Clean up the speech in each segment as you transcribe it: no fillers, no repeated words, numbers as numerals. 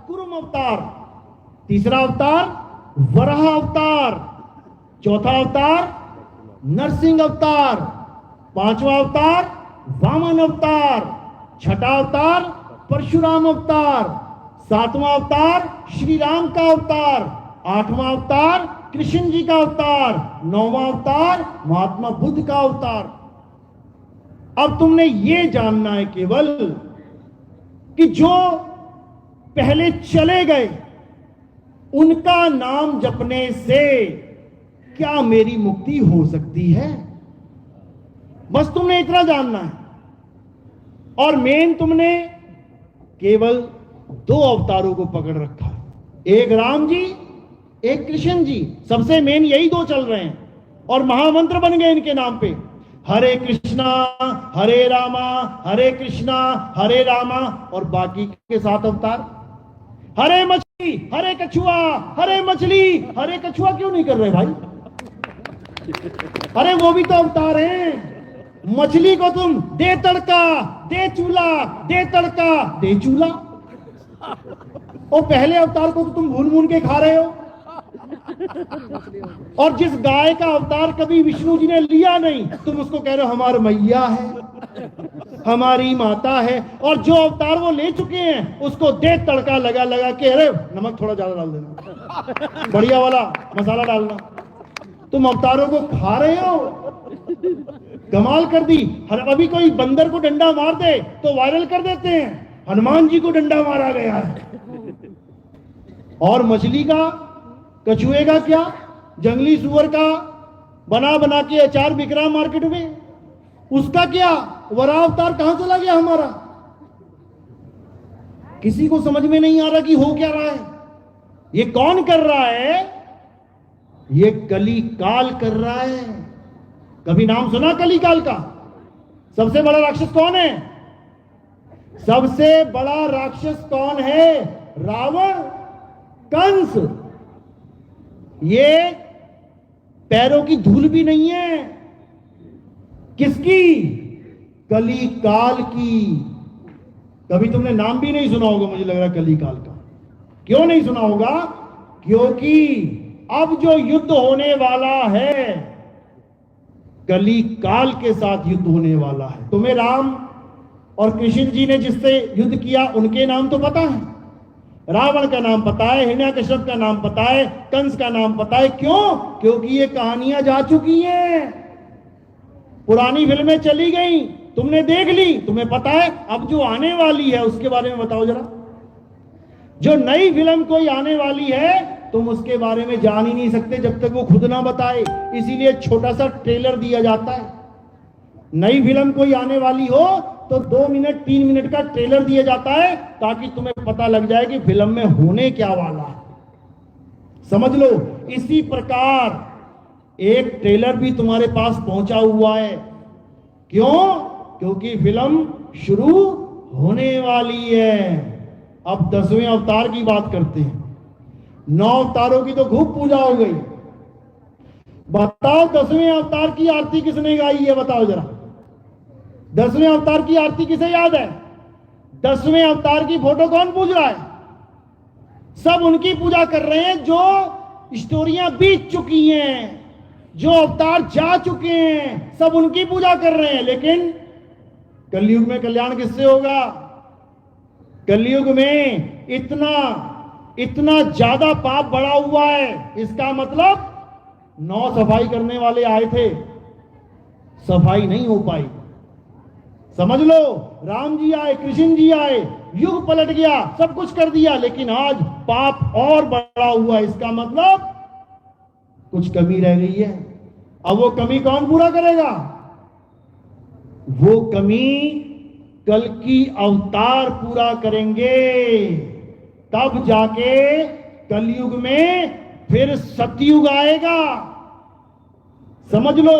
कुरुम अवतार, तीसरा अवतार वराह अवतार, चौथा अवतार नरसिंह अवतार, पांचवा अवतार वामन अवतार, छठा अवतार परशुराम अवतार, सातवां अवतार श्री राम का अवतार, आठवां अवतार कृष्ण जी का अवतार, नौवां अवतार महात्मा बुद्ध का अवतार। अब तुमने ये जानना है केवल कि जो पहले चले गए उनका नाम जपने से क्या मेरी मुक्ति हो सकती है, बस तुमने इतना जानना है। और मेन तुमने केवल दो अवतारों को पकड़ रखा है, एक राम जी एक कृष्ण जी, सबसे मेन यही दो चल रहे हैं और महामंत्र बन गए इनके नाम पे, हरे कृष्णा हरे रामा हरे कृष्णा हरे रामा। और बाकी के 7 अवतार, हरे मछली हरे कछुआ, हरे मछली हरे कछुआ क्यों नहीं कर रहे भाई? अरे वो भी तो अवतार हैं। मछली को तुम दे तड़का दे चूल्हा, दे तड़का दे चूल्हा, और पहले अवतार को तो तुम भून भून के खा रहे हो। और जिस गाय का अवतार कभी विष्णु जी ने लिया नहीं, तुम उसको कह रहे हो हमारी मैया है, हमारी माता है। और जो अवतार वो ले चुके हैं उसको दे तड़का लगा लगा के, अरे नमक थोड़ा ज्यादा डाल देना, बढ़िया वाला मसाला डालना। तुम अवतारों को खा रहे हो, कमाल कर दी। अभी कोई बंदर को डंडा मार दे तो वायरल कर देते हैं, हनुमान जी को डंडा मारा गया है। और मछली का, कछुए का क्या, जंगली सुअर का बना बना के अचार बिक रहा मार्केट में, उसका क्या, वराह अवतार कहां चला गया हमारा? किसी को समझ में नहीं आ रहा कि हो क्या रहा है। ये कौन कर रहा है? ये कली काल कर रहा है। कभी नाम सुना कली काल का? सबसे बड़ा राक्षस कौन है? सबसे बड़ा राक्षस कौन है? रावण, कंस। ये पैरों की धूल भी नहीं है। किसकी? कली काल की। कभी तुमने नाम भी नहीं सुना होगा, मुझे लग रहा है कली काल का। क्यों नहीं सुना होगा? क्योंकि अब जो युद्ध होने वाला है कली काल के साथ युद्ध होने वाला है। तुम्हें राम और कृष्ण जी ने जिससे युद्ध किया उनके नाम तो पता है, रावण का नाम पता है, हिरण्यकश्यप का नाम पता है, कंस का नाम पता है। क्यों? क्योंकि ये कहानियां जा चुकी हैं, पुरानी फिल्में चली गई, तुमने देख ली, तुम्हें पता है। अब जो आने वाली है उसके बारे में बताओ जरा। जो नई फिल्म कोई आने वाली है तुम उसके बारे में जान ही नहीं सकते जब तक वो खुद ना बताए, इसीलिए छोटा सा ट्रेलर दिया जाता है। नई फिल्म कोई आने वाली हो तो 2 मिनट 3 मिनट का ट्रेलर दिया जाता है ताकि तुम्हें पता लग जाए कि फिल्म में होने क्या वाला है। समझ लो, इसी प्रकार एक ट्रेलर भी तुम्हारे पास पहुंचा हुआ है। क्यों? क्योंकि फिल्म शुरू होने वाली है। अब 10वें अवतार की बात करते हैं। 9 अवतारों की तो खूब पूजा हो गई। बताओ 10वें अवतार की आरती किसने गाई है? बताओ जरा। 10वें अवतार की आरती किसे याद है? 10वें अवतार की फोटो कौन पूज रहा है? सब उनकी पूजा कर रहे हैं जो स्टोरियां बीत चुकी हैं, जो अवतार जा चुके हैं, सब उनकी पूजा कर रहे हैं। लेकिन कलयुग में कल्याण किससे होगा? कलयुग में इतना ज्यादा पाप बढ़ा हुआ है। इसका मतलब 9 सफाई करने वाले आए थे, सफाई नहीं हो पाई। समझ लो, राम जी आए, कृष्ण जी आए, युग पलट गया, सब कुछ कर दिया, लेकिन आज पाप और बढ़ा हुआ है। इसका मतलब कुछ कमी रह गई है। अब वो कमी कौन पूरा करेगा? वो कमी कल की अवतार पूरा करेंगे। तब जाके कलयुग में फिर सतयुग आएगा। समझ लो,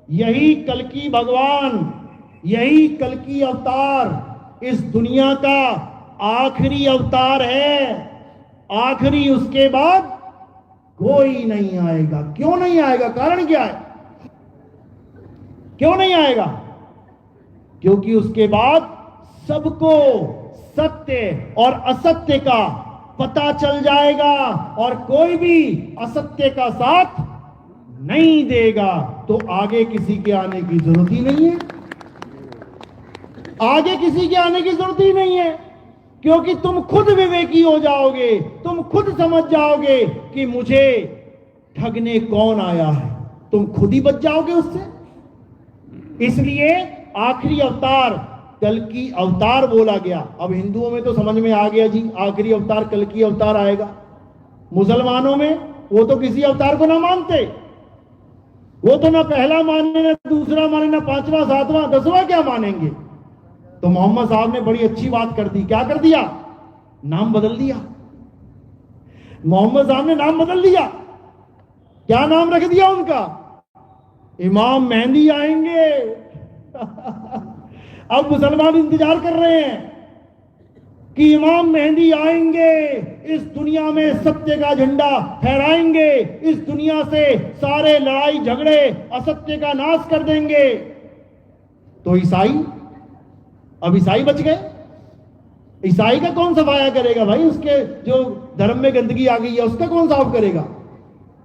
यही कल की भगवान, यही कल की अवतार इस दुनिया का आखिरी अवतार है। आखिरी, उसके बाद कोई नहीं आएगा। क्यों नहीं आएगा? कारण क्या है? क्यों नहीं आएगा? क्योंकि उसके बाद सबको सत्य और असत्य का पता चल जाएगा और कोई भी असत्य का साथ नहीं देगा, तो आगे किसी के आने की जरूरत ही नहीं है। आगे किसी के आने की जरूरत ही नहीं है, क्योंकि तुम खुद विवेकी हो जाओगे, तुम खुद समझ जाओगे कि मुझे ठगने कौन आया है, तुम खुद ही बच जाओगे उससे। इसलिए आखिरी अवतार कल्कि अवतार बोला गया। अब हिंदुओं में तो समझ में आ गया जी, आखिरी अवतार कल्कि अवतार आएगा। मुसलमानों में वो तो किसी अवतार को ना मानते, वो तो ना पहला माने, ना दूसरा माने, ना पांचवा, सातवां, दसवां क्या मानेंगे। तो मोहम्मद साहब ने बड़ी अच्छी बात कर दी। क्या कर दिया? नाम बदल दिया। मोहम्मद साहब ने नाम बदल दिया। क्या नाम रख दिया उनका? इमाम मेहंदी आएंगे। अब मुसलमान इंतजार कर रहे हैं कि इमाम मेहंदी आएंगे, इस दुनिया में सत्य का झंडा फहराएंगे, इस दुनिया से सारे लड़ाई झगड़े असत्य का नाश कर देंगे। तो ईसाई, अब ईसाई बच गए। ईसाई का कौन सफाया करेगा भाई? उसके जो धर्म में गंदगी आ गई है उसका कौन साफ करेगा?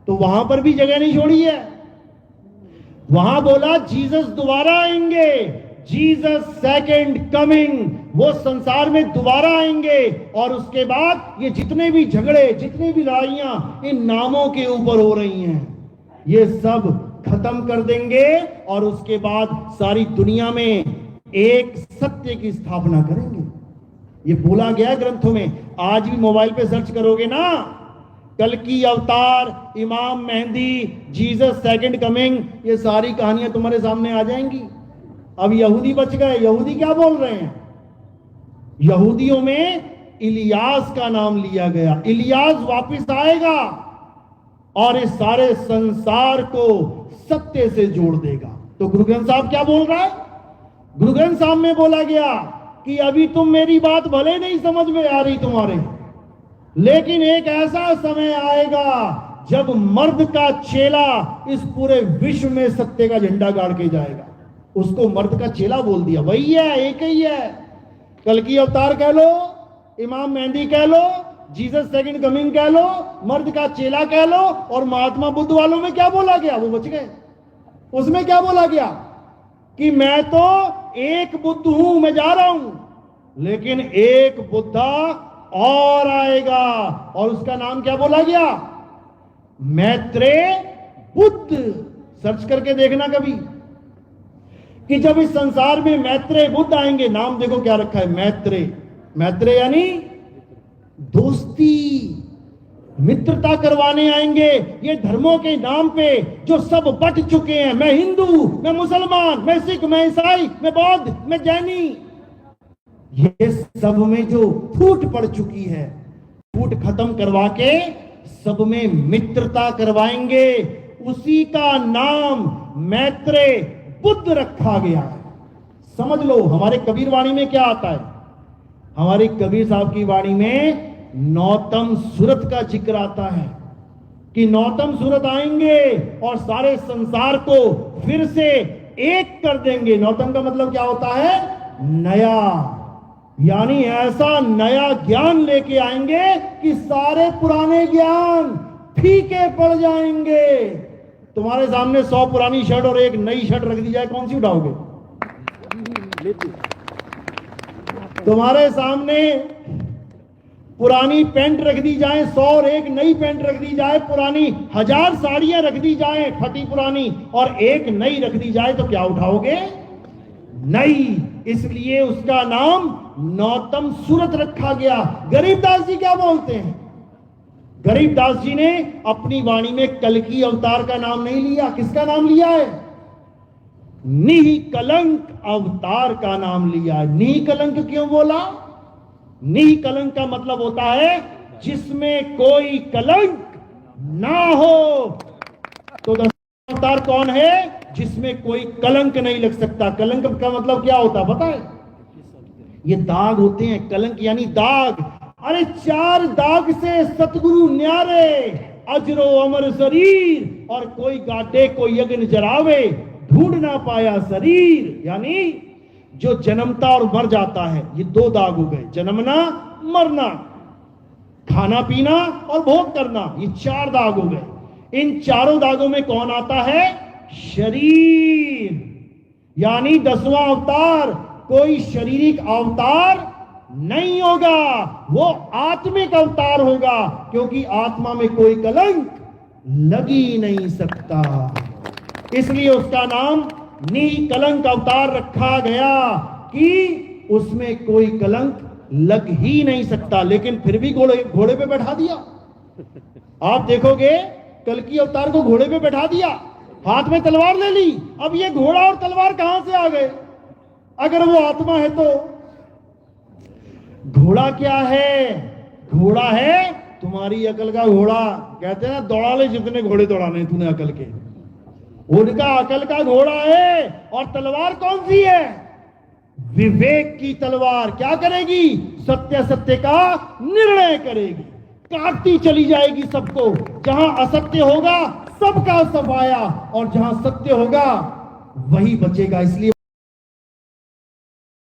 तो वहां पर भी जगह नहीं छोड़ी है। वहां बोला जीसस दोबारा आएंगे, जीसस सेकंड कमिंग, वो संसार में दोबारा आएंगे और उसके बाद ये जितने भी झगड़े, जितनी भी लड़ाइयां इन नामों के ऊपर हो रही हैं, ये सब खत्म कर देंगे और उसके बाद सारी दुनिया में एक सत्य की स्थापना करेंगे। ये बोला गया ग्रंथों में। आज भी मोबाइल पे सर्च करोगे ना, कल्कि अवतार, इमाम मेहंदी, जीसस सेकंड कमिंग, ये सारी कहानियां तुम्हारे सामने आ जाएंगी। अब यहूदी बच गए। यहूदी क्या बोल रहे हैं? यहूदियों में इलियास का नाम लिया गया। इलियास वापस आएगा और इस सारे संसार को सत्य से जोड़ देगा। तो गुरु ग्रंथ साहब क्या बोल रहा है? गुरु ग्रंथ साहब में बोला गया कि अभी तुम मेरी बात भले नहीं समझ में आ रही तुम्हारे, लेकिन एक ऐसा समय आएगा जब मर्द का चेला इस पूरे विश्व में सत्य का झंडा गाड़ के जाएगा। उसको मर्द का चेला बोल दिया। वही है, एक ही है। कल्कि अवतार कह लो, इमाम मेहंदी कह लो, जीसस सेकंड कमिंग कह लो, मर्द का चेला कह लो। और महात्मा बुद्ध वालों में क्या बोला गया? वो बच गए। उसमें क्या बोला गया कि मैं तो एक बुद्ध हूं, मैं जा रहा हूं, लेकिन एक बुद्धा और आएगा और उसका नाम क्या बोला गया? मैत्रेय बुद्ध। सर्च करके देखना कभी कि जब इस संसार में मैत्रेय बुद्ध आएंगे, नाम देखो क्या रखा है, मैत्रेय। मैत्रेय यानी दोस्ती, मित्रता करवाने आएंगे। ये धर्मों के नाम पे जो सब बट चुके हैं, मैं हिंदू, मैं मुसलमान, मैं सिख, मैं ईसाई, मैं बौद्ध, मैं जैनी, ये सब में जो फूट पड़ चुकी है, फूट खत्म करवा के सब में मित्रता करवाएंगे। उसी का नाम मैत्रेय बुद्ध रखा गया है। समझ लो हमारे कबीर वाणी में क्या आता है। हमारे कबीर साहब की वाणी में नौतम सूरत का जिक्र आता है कि नौतम सूरत आएंगे और सारे संसार को फिर से एक कर देंगे। नौतम का मतलब क्या होता है? नया, यानी ऐसा नया ज्ञान लेके आएंगे कि सारे पुराने ज्ञान फीके पड़ जाएंगे। तुम्हारे सामने 100 पुरानी शर्ट और एक नई शर्ट रख दी जाए, कौन सी उठाओगे? तुम्हारे सामने पुरानी पैंट रख दी जाए 100 और एक नई पैंट रख दी जाए, पुरानी 1000 साड़ियां रख दी जाए फटी पुरानी और एक नई रख दी जाए, तो क्या उठाओगे? नई। इसलिए उसका नाम नौतम सूरत रखा गया। गरीबदास जी क्या बोलते हैं? गरीबदास जी ने अपनी वाणी में कल्कि अवतार का नाम नहीं लिया। किसका नाम लिया है? निकलंक अवतार का नाम लिया है। निकलंक क्यों बोला? निकलंक का मतलब होता है जिसमें कोई कलंक ना हो। तो दसवां अवतार कौन है? जिसमें कोई कलंक नहीं लग सकता। कलंक का मतलब क्या होता है पता है? ये दाग होते हैं। कलंक यानी दाग। अरे 4 दाग से सतगुरु न्यारे, अजरो अमर शरीर, और कोई गाटे कोई यज्ञ जरावे, ढूंढ ना पाया शरीर। यानी जो जन्मता और मर जाता है, ये 2 दाग हो गए, जन्मना मरना, खाना पीना और भोग करना, ये 4 दाग हो गए। इन चारों दागों में कौन आता है? शरीर, यानी 10वां अवतार कोई शारीरिक अवतार नहीं होगा, वो आत्मिक अवतार होगा, क्योंकि आत्मा में कोई कलंक लग ही नहीं सकता। इसलिए उसका नाम निकलंक अवतार रखा गया कि उसमें कोई कलंक लग ही नहीं सकता। लेकिन फिर भी घोड़े पे बैठा दिया। आप देखोगे कल्कि अवतार को घोड़े पे बैठा दिया, हाथ में तलवार ले ली। अब ये घोड़ा और तलवार कहां से आ गए? अगर वो आत्मा है तो घोड़ा क्या है? घोड़ा है तुम्हारी अकल का घोड़ा। कहते हैं ना, दौड़ा ले जितने घोड़े दौड़ाने तूने अकल के, उनका अकल का घोड़ा है। और तलवार कौन सी है? विवेक की तलवार। क्या करेगी? सत्य सत्य का निर्णय करेगी, काटती चली जाएगी सबको। जहां असत्य होगा सबका सफाया, और जहां सत्य होगा वही बचेगा। इसलिए